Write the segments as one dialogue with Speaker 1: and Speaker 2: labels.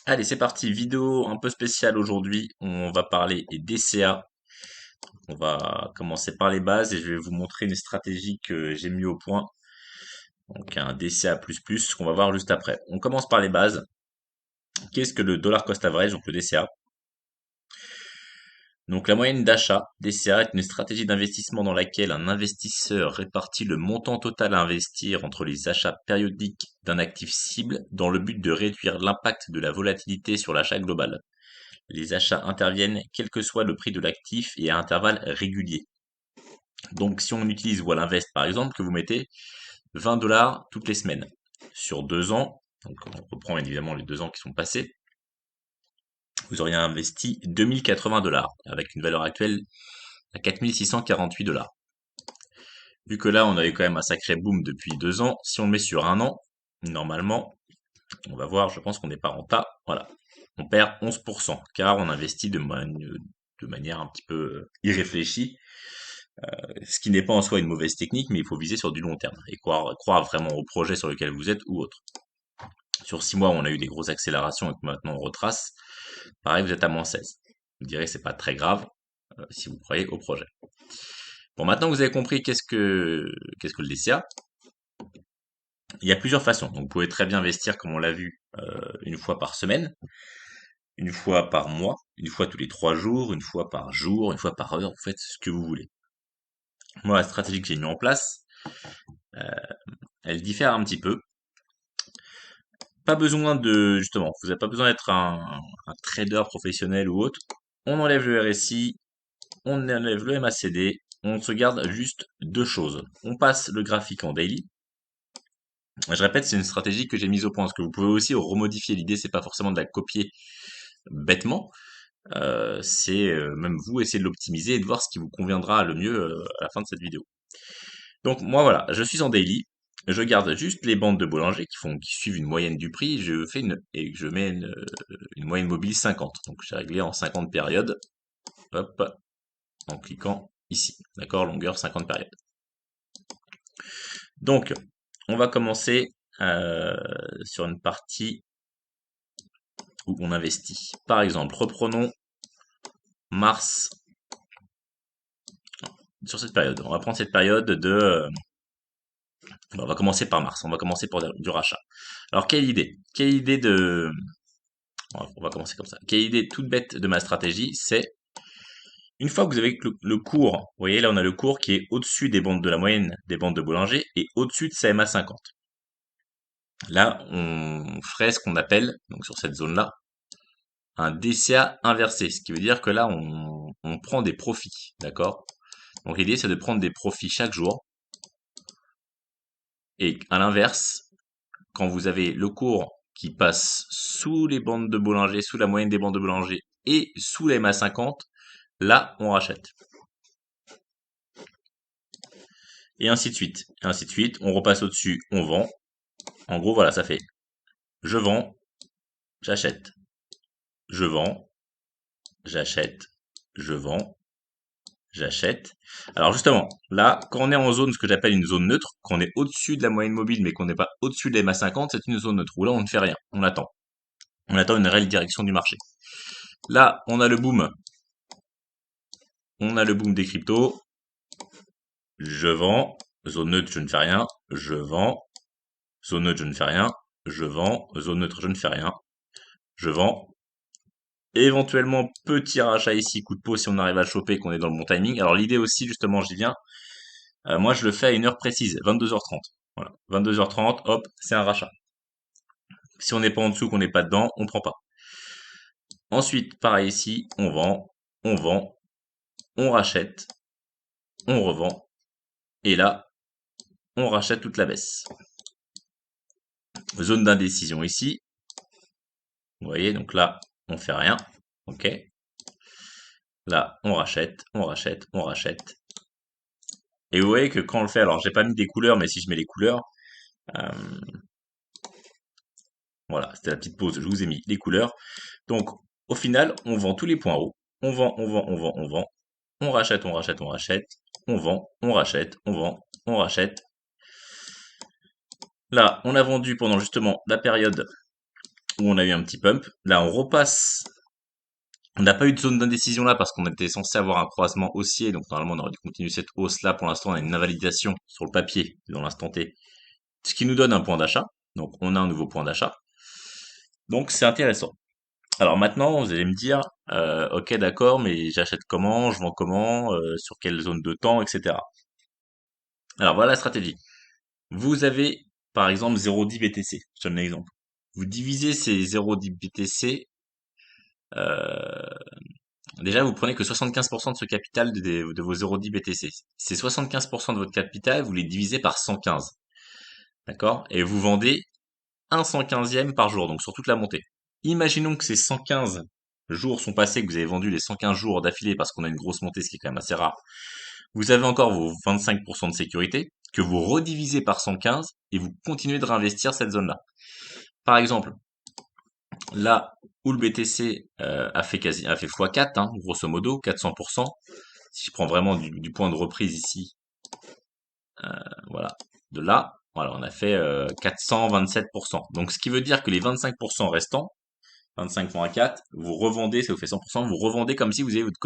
Speaker 1: Allez, c'est parti, vidéo un peu spéciale aujourd'hui. On va parler des DCA. On va commencer par les bases et je vais vous montrer une stratégie que j'ai mis au point. Donc un DCA++, qu'on va voir juste après. On commence par les bases. Qu'est-ce que le dollar cost average, donc le DCA? Donc la moyenne d'achat, DCA, est une stratégie d'investissement dans laquelle un investisseur répartit le montant total à investir entre les achats périodiques d'un actif cible dans le but de réduire l'impact de la volatilité sur l'achat global. Les achats interviennent quel que soit le prix de l'actif et à intervalles réguliers. Donc si on utilise Wallinvest par exemple, que vous mettez 20 $ toutes les semaines, sur 2 ans, donc on reprend évidemment les 2 ans qui sont passés, vous auriez investi 2080 $ avec une valeur actuelle à 4648 $. Vu que là on a eu quand même un sacré boom depuis 2 ans, si on le met sur un an, normalement, on va voir, je pense qu'on n'est pas rentable, voilà. On perd 11%, car on investit de manière un petit peu irréfléchie, ce qui n'est pas en soi une mauvaise technique, mais il faut viser sur du long terme et croire vraiment au projet sur lequel vous êtes ou autre. Sur 6 mois, on a eu des grosses accélérations et que maintenant on retrace. Pareil, vous êtes à -16. Vous direz c'est pas très grave si vous croyez au projet. Bon, maintenant que vous avez compris qu'est-ce que le DCA, il y a plusieurs façons. Donc vous pouvez très bien investir, comme on l'a vu, une fois par semaine, une fois par mois, une fois tous les 3 jours, une fois par heure, vous faites ce que vous voulez. Moi, la stratégie que j'ai mis en place, euh, elle diffère un petit peu. Pas besoin de, justement, vous n'avez pas besoin d'être un trader professionnel ou autre. On enlève le RSI, on enlève le MACD, on se garde juste deux choses. On passe le graphique en daily. Je répète, c'est une stratégie que j'ai mise au point, parce que vous pouvez aussi remodifier. L'idée, c'est pas forcément de la copier bêtement, c'est même vous essayer de l'optimiser et de voir ce qui vous conviendra le mieux à la fin de cette vidéo. Donc moi voilà, je suis en daily, je garde juste les bandes de Bollinger qui suivent une moyenne du prix, et je mets une moyenne mobile 50. Donc j'ai réglé en 50 périodes, hop, en cliquant ici, d'accord, longueur 50 périodes. Donc on va commencer sur une partie où on investit. Par exemple, reprenons mars sur cette période. On va prendre cette période on va commencer par mars. On va commencer par du rachat. Alors, quelle idée? Quelle idée de... On va commencer comme ça. Quelle idée toute bête de ma stratégie, c'est une fois que vous avez le cours, vous voyez là on a le cours qui est au-dessus des bandes de la moyenne des bandes de Bollinger et au-dessus de sa MA50. Là, on ferait ce qu'on appelle, donc sur cette zone-là, un DCA inversé, ce qui veut dire que là, on prend des profits, d'accord? Donc l'idée, c'est de prendre des profits chaque jour, et à l'inverse, quand vous avez le cours qui passe sous les bandes de Bollinger, sous la moyenne des bandes de Bollinger et sous la MA50, là, on rachète. Et ainsi de suite. Et ainsi de suite. On repasse au-dessus, on vend. En gros, voilà, ça fait je vends, j'achète. Je vends, j'achète. Je vends, j'achète. Alors justement, là, quand on est en zone, ce que j'appelle une zone neutre, quand on est au-dessus de la moyenne mobile, mais qu'on n'est pas au-dessus de la MA50, c'est une zone neutre, où là, on ne fait rien. On attend. On attend une réelle direction du marché. Là, on a le boom. On a le boom des cryptos. Je vends. Zone neutre, je ne fais rien. Je vends. Zone neutre, je ne fais rien. Je vends. Zone neutre, je ne fais rien. Je vends. Éventuellement, petit rachat ici, coup de peau si on arrive à le choper, qu'on est dans le bon timing. Alors l'idée aussi, justement, j'y viens. Moi, je le fais à une heure précise, 22h30. Voilà, 22h30, hop, c'est un rachat. Si on n'est pas en dessous, qu'on n'est pas dedans, on prend pas. Ensuite, pareil ici, on vend, on rachète, on revend, et là, on rachète toute la baisse. Zone d'indécision ici. Vous voyez, donc là, on fait rien. Ok. Là, on rachète, on rachète, on rachète. Et vous voyez que quand on le fait, alors j'ai pas mis des couleurs, mais si je mets les couleurs, euh, voilà, c'était la petite pause, je vous ai mis les couleurs. Donc, au final, on vend tous les points hauts. On vend, on vend, on vend, on vend. On rachète, on rachète, on rachète. On vend, on rachète, on vend, on rachète. Là, on a vendu pendant justement la période où on a eu un petit pump. Là, on repasse. On n'a pas eu de zone d'indécision là parce qu'on était censé avoir un croisement haussier, donc normalement on aurait dû continuer cette hausse là. Pour l'instant, on a une invalidation sur le papier dans l'instant T, ce qui nous donne un point d'achat. Donc on a un nouveau point d'achat. Donc c'est intéressant. Alors maintenant, vous allez me dire, ok d'accord, mais j'achète comment, je vends comment, sur quelle zone de temps, etc. Alors voilà la stratégie. Vous avez par exemple 0,10 BTC, je donne l'exemple. Vous divisez ces 0,10 BTC, déjà vous prenez que 75% de ce capital de vos 0,10 BTC. Ces 75% de votre capital, vous les divisez par 115, d'accord? Et vous vendez un 115e par jour, donc sur toute la montée. Imaginons que ces 115 jours sont passés, que vous avez vendu les 115 jours d'affilée parce qu'on a une grosse montée, ce qui est quand même assez rare. Vous avez encore vos 25% de sécurité que vous redivisez par 115 et vous continuez de réinvestir cette zone-là. Par exemple, là où le BTC a fait x4, hein, grosso modo, 400%, si je prends vraiment du point de reprise ici, voilà, de là, voilà, on a fait 427%. Donc ce qui veut dire que les 25% restants, 25,4, vous revendez, ça vous fait 100%, vous revendez comme si vous avez votre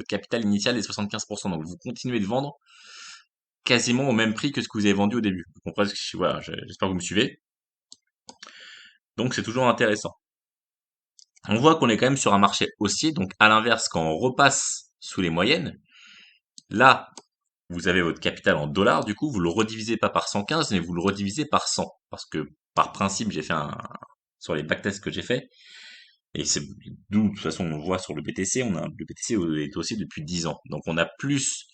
Speaker 1: capital initial des 75%. Donc vous continuez de vendre quasiment au même prix que ce que vous avez vendu au début. Vous comprenez voilà, j'espère que vous me suivez. Donc c'est toujours intéressant. On voit qu'on est quand même sur un marché haussier, donc à l'inverse, quand on repasse sous les moyennes, là, vous avez votre capital en dollars, du coup, vous le redivisez pas par 115, mais vous le redivisez par 100. Parce que, par principe, j'ai fait sur les backtests que j'ai fait, et c'est d'où, de toute façon, on voit sur le BTC, le BTC est haussier depuis 10 ans. Donc on a plus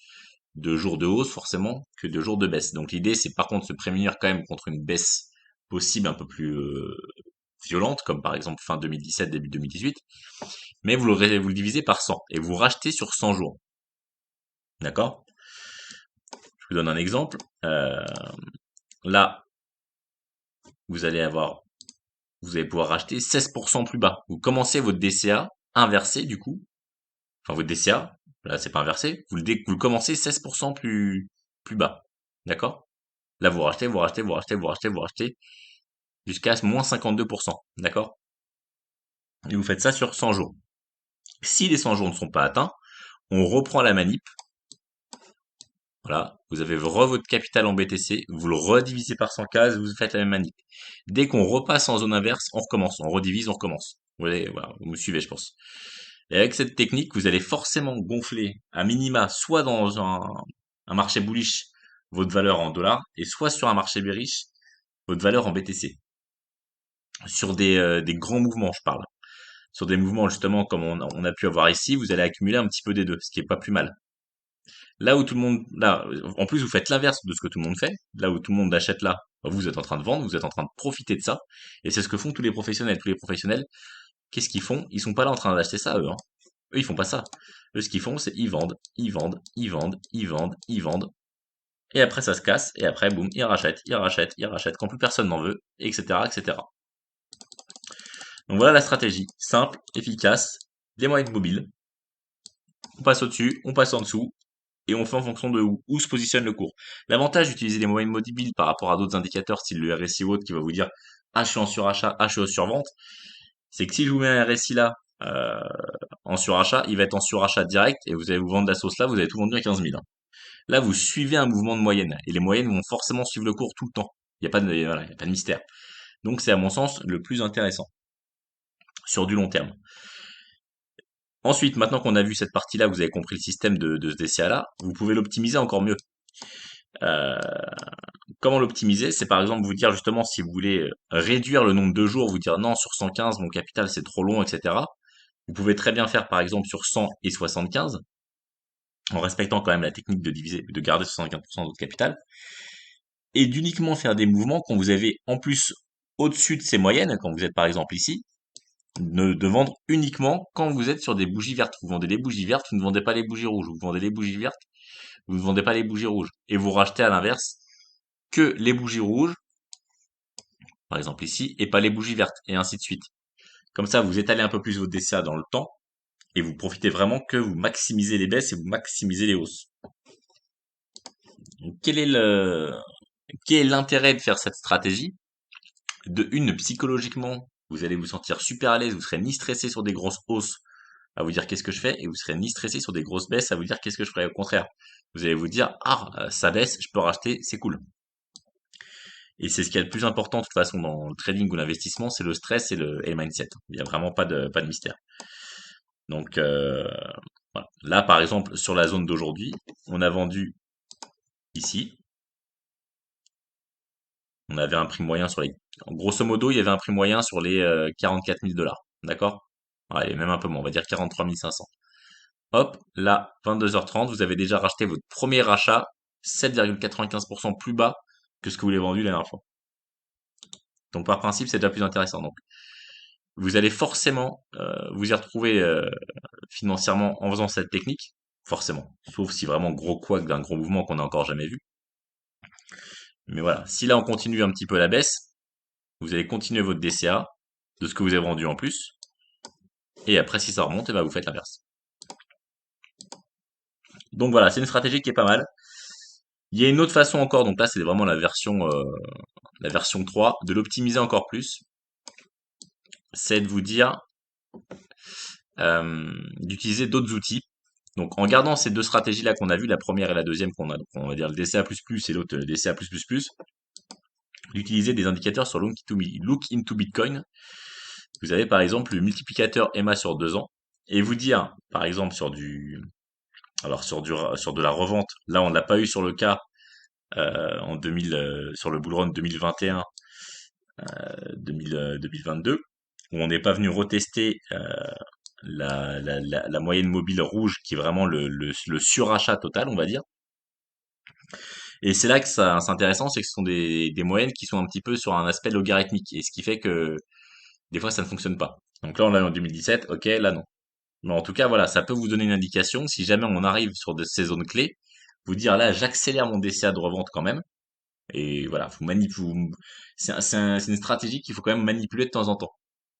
Speaker 1: de jours de hausse, forcément, que de jours de baisse. Donc l'idée, c'est par contre se prémunir quand même contre une baisse possible un peu plus violente, comme par exemple fin 2017, début 2018. Mais vous le divisez par 100 et vous rachetez sur 100 jours. D'accord? Je vous donne un exemple. Là, vous allez vous allez pouvoir racheter 16% plus bas. Vous commencez votre DCA inversé du coup. Enfin, votre DCA, là, c'est pas inversé. Vous le commencez 16% plus bas. D'accord? Là, vous rachetez, vous rachetez, vous rachetez, vous rachetez, vous rachetez jusqu'à moins 52%. D'accord? Et vous faites ça sur 100 jours. Si les 100 jours ne sont pas atteints, on reprend la manip. Voilà, vous avez votre capital en BTC, vous le redivisez par 100 cases, vous faites la même manip. Dès qu'on repasse en zone inverse, on recommence, on redivise, on recommence. Vous voyez, voilà, vous me suivez, je pense. Et avec cette technique, vous allez forcément gonfler à minima, soit dans un marché bullish, votre valeur en dollars, et soit sur un marché bearish, votre valeur en BTC. Sur des grands mouvements, je parle. Sur des mouvements, justement, comme on a pu avoir ici, vous allez accumuler un petit peu des deux, ce qui est pas plus mal. Là où tout le monde, là, en plus, vous faites l'inverse de ce que tout le monde fait. Là où tout le monde achète là, bah, vous êtes en train de vendre, vous êtes en train de profiter de ça. Et c'est ce que font tous les professionnels. Tous les professionnels, qu'est-ce qu'ils font? Ils sont pas là en train d'acheter ça, eux, hein. Eux, ils font pas ça. Eux, ce qu'ils font, c'est ils vendent, ils vendent, ils vendent, ils vendent, ils vendent. Et après, ça se casse. Et après, boum, ils rachètent, ils rachètent, ils rachètent quand plus personne n'en veut, etc., etc. Donc voilà la stratégie. Simple, efficace, des moyens mobiles. On passe au-dessus, on passe en dessous, et on fait en fonction de où se positionne le cours. L'avantage d'utiliser les moyennes mobiles par rapport à d'autres indicateurs, style le RSI ou autre, qui va vous dire ah je suis en surachat, ah je suis en survente, c'est que si je vous mets un RSI là en surachat, il va être en surachat direct et vous allez vous vendre la sauce là, vous avez tout vendu à 15 000. Là, vous suivez un mouvement de moyenne et les moyennes vont forcément suivre le cours tout le temps. Il n'y a pas de, voilà, il y a pas de mystère. Donc c'est à mon sens le plus intéressant sur du long terme. Ensuite, maintenant qu'on a vu cette partie-là, vous avez compris le système de ce DCA-là, vous pouvez l'optimiser encore mieux. Euh, Comment l'optimiser? C'est par exemple vous dire justement si vous voulez réduire le nombre de jours, vous dire non, sur 115, mon capital c'est trop long, etc. Vous pouvez très bien faire par exemple sur 100 et 75, en respectant quand même la technique de diviser, de garder 75% de votre capital, et d'uniquement faire des mouvements quand vous avez en plus au-dessus de ces moyennes, quand vous êtes par exemple ici, de vendre uniquement quand vous êtes sur des bougies vertes. Vous vendez les bougies vertes, vous ne vendez pas les bougies rouges. Vous vendez les bougies vertes, vous ne vendez pas les bougies rouges. Et vous rachetez à l'inverse que les bougies rouges, par exemple ici, et pas les bougies vertes, et ainsi de suite. Comme ça, vous étalez un peu plus votre DCA dans le temps, et vous profitez vraiment que vous maximisez les baisses et vous maximisez les hausses. Donc, quel est l'intérêt de faire cette stratégie? De une, psychologiquement, vous allez vous sentir super à l'aise, vous serez ni stressé sur des grosses hausses à vous dire qu'est-ce que je fais, et vous serez ni stressé sur des grosses baisses à vous dire qu'est-ce que je ferais. Au contraire, vous allez vous dire, ah, ça baisse, je peux racheter, c'est cool. Et c'est ce qui est le plus important de toute façon dans le trading ou l'investissement, c'est le stress et le mindset. Il n'y a vraiment pas de mystère. Donc voilà. Là, par exemple, sur la zone d'aujourd'hui, on a vendu ici. On avait un prix moyen sur les... Grosso modo, il y avait un prix moyen sur les 44 000 $. D'accord? Allez, même un peu moins, on va dire 43 500. Hop, là, 22h30, vous avez déjà racheté votre premier rachat 7,95% plus bas que ce que vous l'avez vendu la dernière fois. Donc par principe, c'est déjà plus intéressant. Donc vous allez forcément vous y retrouver financièrement en faisant cette technique, forcément. Sauf si vraiment gros couac d'un gros mouvement qu'on n'a encore jamais vu. Mais voilà, si là on continue un petit peu la baisse, vous allez continuer votre DCA de ce que vous avez vendu en plus. Et après, si ça remonte, et ben vous faites l'inverse. Donc voilà, c'est une stratégie qui est pas mal. Il y a une autre façon encore, donc là c'est vraiment la version 3, de l'optimiser encore plus. C'est de vous dire d'utiliser d'autres outils. Donc en gardant ces deux stratégies-là qu'on a vues, la première et la deuxième qu'on a, donc on va dire le DCA++ et l'autre le DCA++, d'utiliser des indicateurs sur Look into Bitcoin. Vous avez par exemple le multiplicateur EMA sur 2 ans, et vous dire, par exemple sur de la revente, là on ne l'a pas eu sur le cas en 2000, sur le bull run 2021, 2022, où on n'est pas venu retester la moyenne mobile rouge, qui est vraiment le surachat total, on va dire. Et c'est là que ça, c'est intéressant, c'est que ce sont des moyennes qui sont un petit peu sur un aspect logarithmique, et ce qui fait que des fois ça ne fonctionne pas. Donc là on l'a eu en 2017, ok, là non. Mais en tout cas, voilà, ça peut vous donner une indication, si jamais on arrive sur ces zones clés, vous dire là, j'accélère mon DCA de revente quand même. Et voilà, c'est une stratégie qu'il faut quand même manipuler de temps en temps.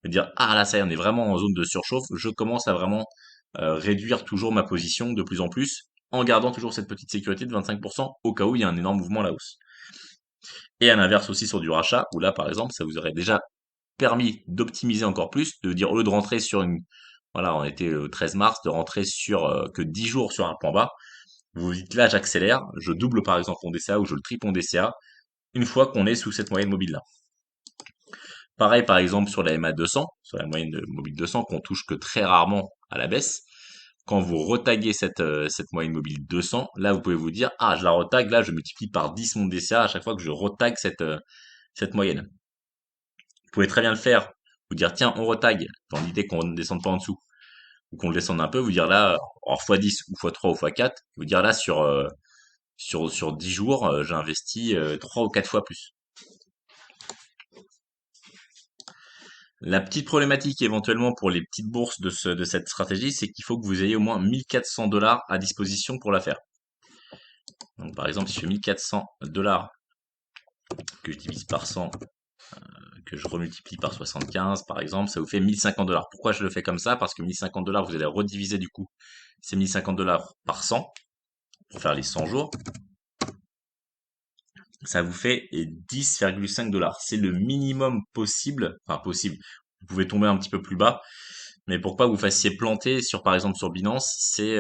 Speaker 1: Et dire, ah là, ça y est, on est vraiment en zone de surchauffe, je commence à vraiment réduire toujours ma position de plus en plus, en gardant toujours cette petite sécurité de 25% au cas où il y a un énorme mouvement à la hausse. Et à l'inverse aussi sur du rachat, où là, par exemple, ça vous aurait déjà permis d'optimiser encore plus, de dire, au lieu de rentrer sur voilà, on était le 13 mars, de rentrer sur que 10 jours sur un point bas, vous vous dites là, j'accélère, je double par exemple mon DCA ou je le triple mon DCA, une fois qu'on est sous cette moyenne mobile-là. Pareil, par exemple, sur la MA200, sur la moyenne mobile 200, qu'on touche que très rarement à la baisse. Quand vous retaguez cette moyenne mobile 200, là, vous pouvez vous dire, ah, je la retague, là, je multiplie par 10 mon DCA à chaque fois que je retague cette moyenne. Vous pouvez très bien le faire, vous dire, tiens, on retague, dans l'idée qu'on ne descende pas en dessous, ou qu'on le descende un peu, vous dire là, en x10 ou x3 ou x4, vous dire là, sur 10 jours, j'ai investi 3 ou 4 fois plus. La petite problématique éventuellement pour les petites bourses de cette stratégie, c'est qu'il faut que vous ayez au moins 1400 $ à disposition pour la faire. Donc par exemple, si je fais 1400 $ que je divise par 100, que je remultiplie par 75 par exemple, ça vous fait 1050 $. Pourquoi je le fais comme ça? Parce que 1050 $, vous allez rediviser du coup ces 1050 $ par 100 pour faire les 100 jours. Ça vous fait 10,5 $. C'est le minimum possible, enfin possible. Vous pouvez tomber un petit peu plus bas, mais pour pas que vous fassiez planter sur, par exemple, sur Binance, c'est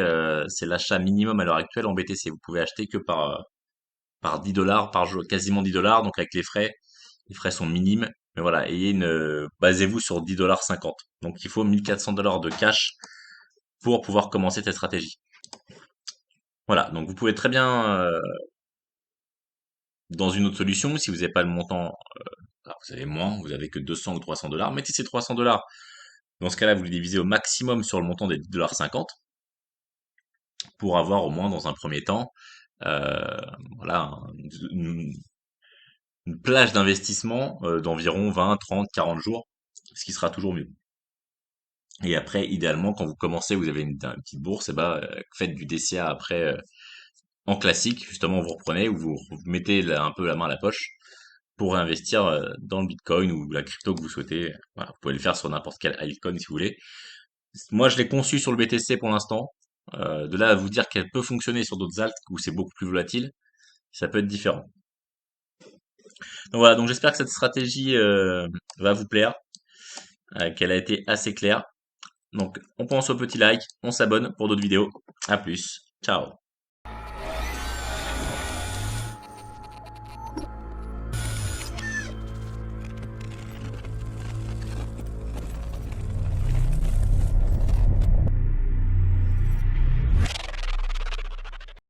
Speaker 1: l'achat minimum à l'heure actuelle en BTC. Vous pouvez acheter que par 10 $ par jour, quasiment 10 $, donc avec les frais sont minimes. Mais voilà, basez-vous sur 10,50 $. Donc il faut 1400 $ de cash pour pouvoir commencer cette stratégie. Voilà, donc vous pouvez très bien, dans une autre solution, si vous n'avez pas le montant, vous avez moins, vous avez que 200 ou 300 $, mettez ces 300 $. Dans ce cas-là, vous les divisez au maximum sur le montant des 10,50 $ pour avoir au moins dans un premier temps euh, voilà, une plage d'investissement d'environ 20, 30, 40 jours, ce qui sera toujours mieux. Et après, idéalement, quand vous commencez, vous avez une petite bourse, et ben, faites du DCA après en classique, justement, vous reprenez ou vous mettez un peu la main à la poche pour investir dans le Bitcoin ou la crypto que vous souhaitez. Voilà, vous pouvez le faire sur n'importe quel altcoin si vous voulez. Moi, je l'ai conçu sur le BTC pour l'instant. De là à vous dire qu'elle peut fonctionner sur d'autres alts où c'est beaucoup plus volatile, ça peut être différent. Donc voilà, donc j'espère que cette stratégie va vous plaire. qu'elle a été assez claire. Donc, on pense au petit like, on s'abonne pour d'autres vidéos. À plus. Ciao.